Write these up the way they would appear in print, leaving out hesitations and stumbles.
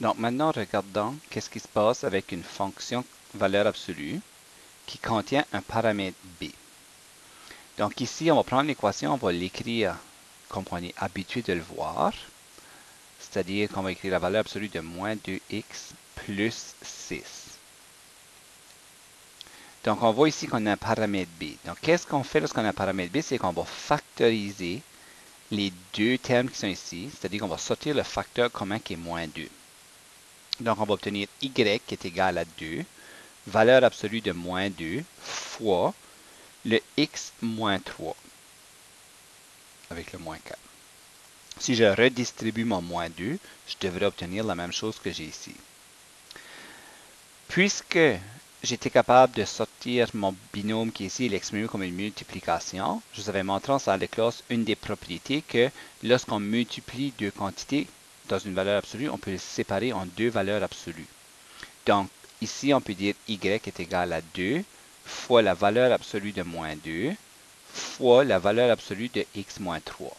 Donc maintenant, regardons qu'est-ce qui se passe avec une fonction valeur absolue qui contient un paramètre b. Donc ici, on va prendre l'équation, on va l'écrire comme on est habitué de le voir, c'est-à-dire qu'on va écrire la valeur absolue de moins 2x plus 6. Donc on voit ici qu'on a un paramètre b. Donc qu'est-ce qu'on fait lorsqu'on a un paramètre b? C'est qu'on va factoriser les deux termes qui sont ici, c'est-à-dire qu'on va sortir le facteur commun qui est moins 2. Donc on va obtenir y qui est égal à 2, valeur absolue de moins 2, fois le x moins 3, avec le moins 4. Si je redistribue mon moins 2, je devrais obtenir la même chose que j'ai ici. Puisque j'étais capable de sortir mon binôme qui est ici et l'exprimer comme une multiplication, je vous avais montré en salle de classe une des propriétés que lorsqu'on multiplie deux quantités dans une valeur absolue, on peut les séparer en deux valeurs absolues. Donc, ici, on peut dire y est égal à 2 fois la valeur absolue de moins 2 fois la valeur absolue de x moins 3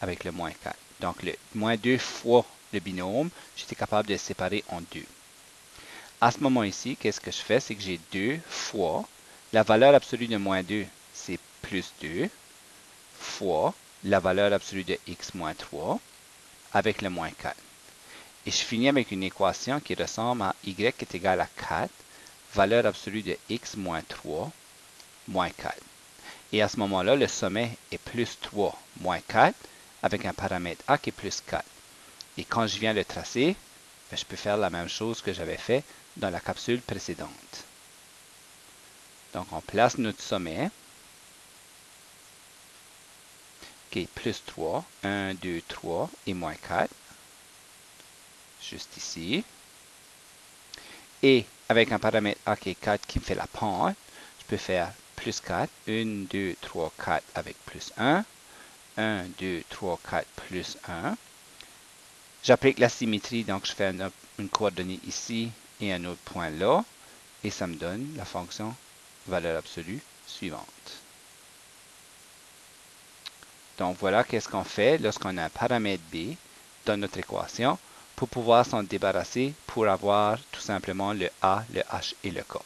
avec le moins 4. Donc, le moins 2 fois le binôme, j'étais capable de le séparer en deux. À ce moment ici, qu'est-ce que je fais? C'est que j'ai 2 fois la valeur absolue de moins 2, c'est plus 2, fois la valeur absolue de x moins 3 avec le moins 4. Et je finis avec une équation qui ressemble à y est égal à 4, valeur absolue de x moins 3, moins 4. Et à ce moment-là, le sommet est plus 3, moins 4, avec un paramètre a qui est plus 4. Et quand je viens le tracer, je peux faire la même chose que j'avais fait dans la capsule précédente. Donc, on place notre sommet, qui est plus 3, 1, 2, 3 et moins 4, juste ici. Et avec un paramètre a qui est 4 qui me fait la pente, je peux faire plus 4, 1, 2, 3, 4 avec plus 1, 1, 2, 3, 4 plus 1. J'applique la symétrie, donc je fais une coordonnée ici et un autre point là, et ça me donne la fonction valeur absolue suivante. Donc voilà qu'est-ce qu'on fait lorsqu'on a un paramètre b dans notre équation pour pouvoir s'en débarrasser pour avoir tout simplement le a, le h et le k.